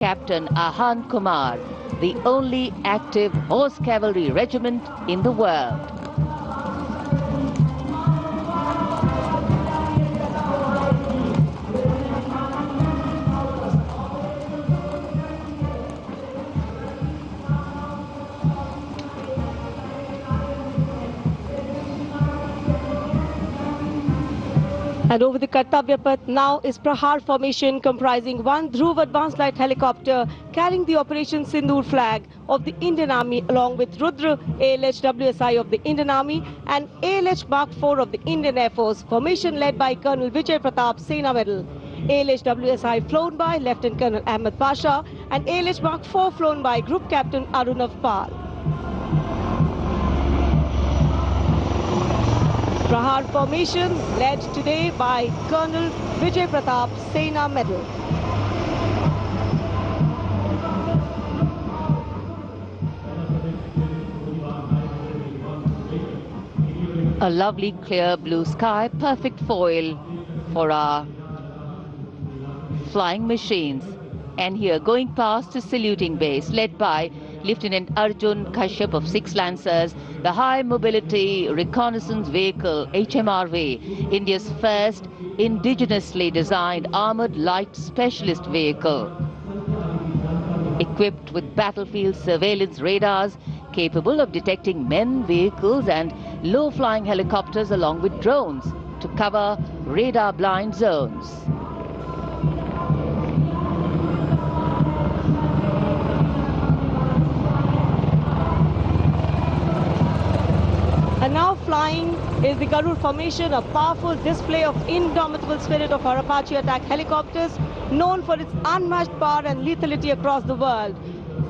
Captain Ahan Kumar, the only active horse cavalry regiment in the world. And over the Kartavya Path now is Prahar formation comprising one Dhruv advanced light helicopter carrying the Operation Sindoor flag of the Indian Army along with Rudra ALH WSI of the Indian Army and ALH Mark 4 of the Indian Air Force. Formation led by Colonel Vijay Pratap Sena Medal. ALH WSI flown by Lieutenant Colonel Ahmed Pasha and ALH Mark 4 flown by Group Captain Arunav Pal. Prahar formation led today by Colonel Vijay Pratap Sena Medal. A lovely clear blue sky, perfect foil for our flying machines. And here going past the saluting base led by Lieutenant Arjun Kashyap of 6 Lancers, the High Mobility Reconnaissance Vehicle HMRV, India's first indigenously designed armored light specialist vehicle. Equipped with battlefield surveillance radars, capable of detecting men, vehicles and low-flying helicopters along with drones to cover radar-blind zones. And now flying is the Garud formation, a powerful display of indomitable spirit of our Apache attack helicopters, known for its unmatched power and lethality across the world.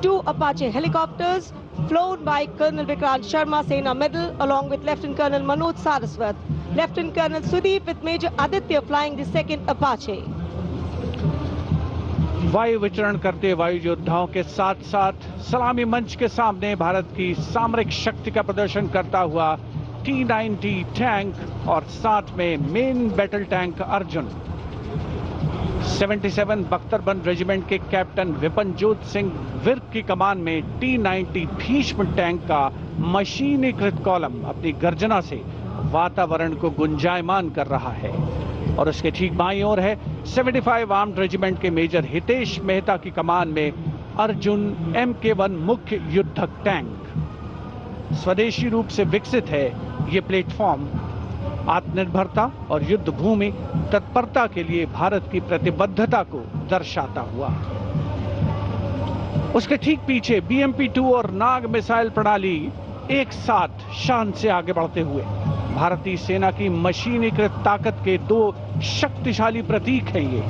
2 Apache helicopters flown by Colonel Vikrant Sharma Sena Medal along with Lieutenant Colonel Manoj Saraswat. Lieutenant Colonel Sudeep with Major Aditya flying the 2nd Apache. वायु विचरण करते वायु योद्धाओं के साथ साथ सलामी मंच के सामने भारत की सामरिक शक्ति का प्रदर्शन करता हुआ T-90 टैंक और साथ में मेन बैटल टैंक अर्जुन। 77 बख्तरबंद रेजिमेंट के कैप्टन विपनजोत सिंह विर्क की कमान में T-90 भीष्म टैंक का मशीनीकृत कॉलम अपनी गर्जना से वातावरण को गुंजायमान कर रहा है। और उसके ठीक बाईं ओर है 75 आर्म्ड रेजिमेंट के मेजर हितेश मेहता की कमान में अर्जुन MK1 मुख्य युद्धक टैंक। स्वदेशी रूप से विकसित है ये प्लेटफॉर्म आत्मनिर्भरता और युद्ध भूमि तत्परता के लिए भारत की प्रतिबद्धता को दर्शाता हुआ। उसके ठीक पीछे BMP-2 और नाग मिसाइल प्रणाली एक साथ शान से आगे बढ़ते हुए भारतीय सेना की मशीनीकृत ताकत के 2 शक्तिशाली प्रतीक हैं ये।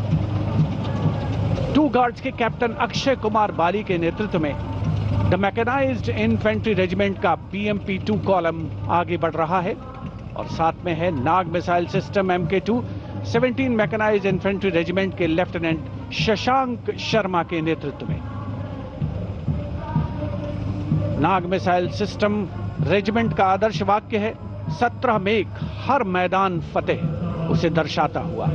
2 गार्ड्स के कैप्टन अक्षय कुमार बाली के नेतृत्व में द मैकेनाइज्ड इन्फेंट्री रेजिमेंट का BMP-2 कॉलम आगे बढ़ रहा है और साथ में है Nag missile system MK2 17 mechanised infantry regiment के लेफ्टिनेंट शशांक शर्मा के नेतृत्व में। नाग मिसाइल सिस्टम रेजिमेंट का आदर्श वाक्य है 17 मेघ हर मैदान फतेह, उसे दर्शाता हुआ।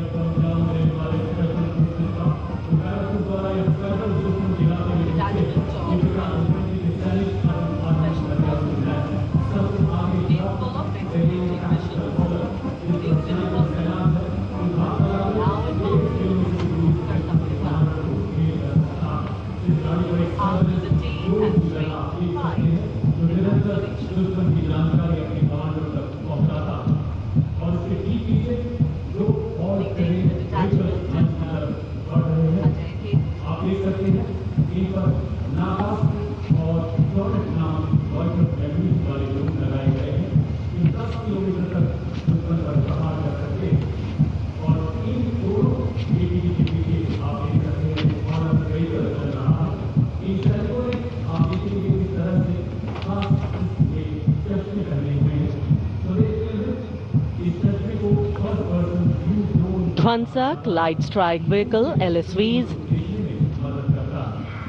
Dvansak Light Strike Vehicle LSVs.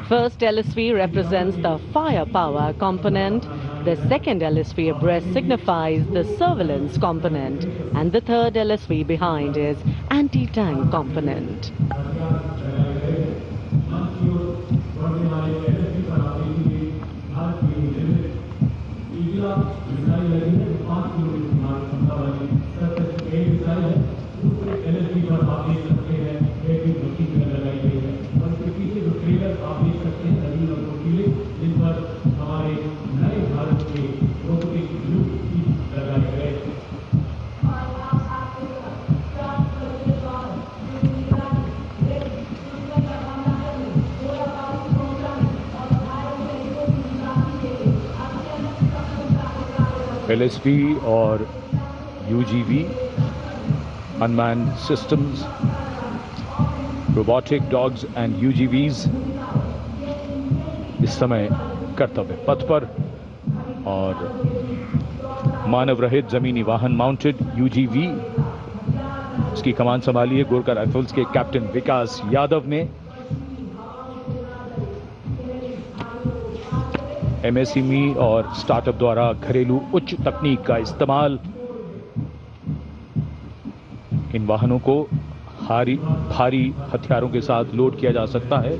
First LSV represents the firepower component, the second LSV abreast signifies the surveillance component, and the third LSV behind is anti-tank component. इस पर हमारे नए भारत के रोबोटिक युग की लगाए गए। LSP और UGV Unmanned Systems, Robotic Dogs and UGVs इस समय कर्तव्य पथ पर, और मानव रहित जमीनी वाहन माउंटेड UGV इसकी कमान संभाली है गोरखा राइफल्स के कैप्टन विकास यादव ने। MSME और स्टार्टअप द्वारा घरेलू उच्च तकनीक का इस्तेमाल इन वाहनों को भारी हथियारों के साथ लोड किया जा सकता है।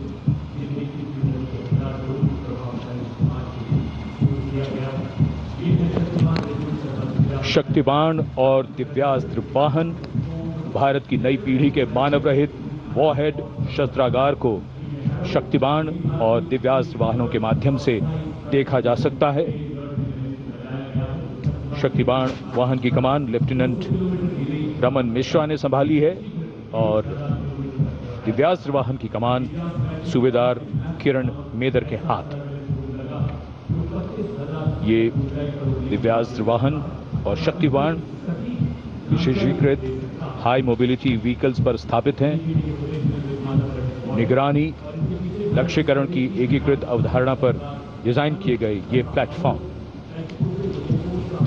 शक्तिबाण और दिव्यास्त्र वाहन, भारत की नई पीढ़ी के मानव रहित वॉरहेड शस्त्रागार को शक्तिबाण और दिव्यास्त्र वाहनों के माध्यम से देखा जा सकता है। शक्तिबाण वाहन की कमान लेफ्टिनेंट रमन मिश्रा ने संभाली है और दिव्यास्त्र वाहन की कमान सूबेदार किरण मेदर के हाथ। ये दिव्यास्त्र वाहन और शक्तिबाण विशेषीकृत हाई मोबिलिटी व्हीकल्स पर स्थापित हैं। निगरानी लक्ष्यकरण की एकीकृत अवधारणा पर डिजाइन किए गए ये platform.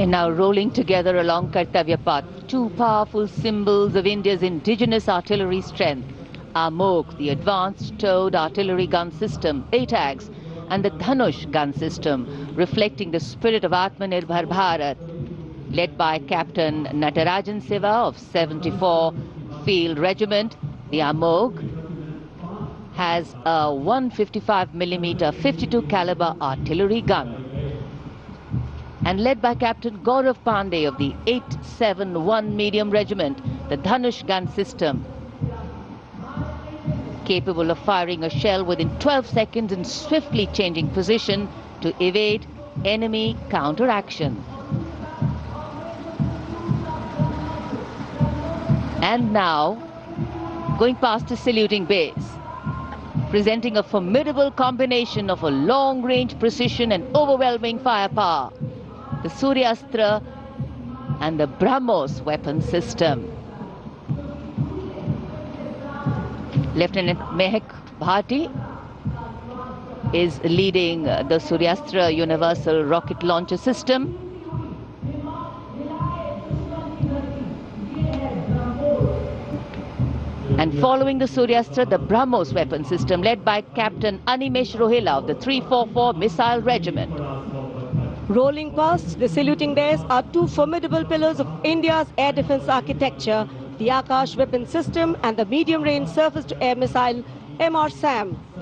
And now rolling together along Kartavya Path, two powerful symbols of India's indigenous artillery strength, AMOG, the Advanced Towed Artillery Gun System, ATAGS, and the Dhanush gun system, reflecting the spirit of Atmanirbhar Bharat, led by Captain Natarajan Siva of 74 Field Regiment. The AMOG has a 155mm 52 caliber artillery gun, and led by Captain Gaurav Pandey of the 871 Medium Regiment, the Dhanush gun system, capable of firing a shell within 12 seconds and swiftly changing position to evade enemy counteraction. And now, going past the saluting base, presenting a formidable combination of a long-range precision and overwhelming firepower, the Suryastra and the BrahMos weapon system. Lieutenant Mehak Bhati is leading the Suryastra Universal Rocket Launcher System. And following the Suryastra, the BrahMos weapon system, led by Captain Animesh Rohila of the 344 Missile Regiment. Rolling past the saluting days are two formidable pillars of India's air defense architecture, the Akash weapon system and the medium-range surface-to-air missile MRSAM.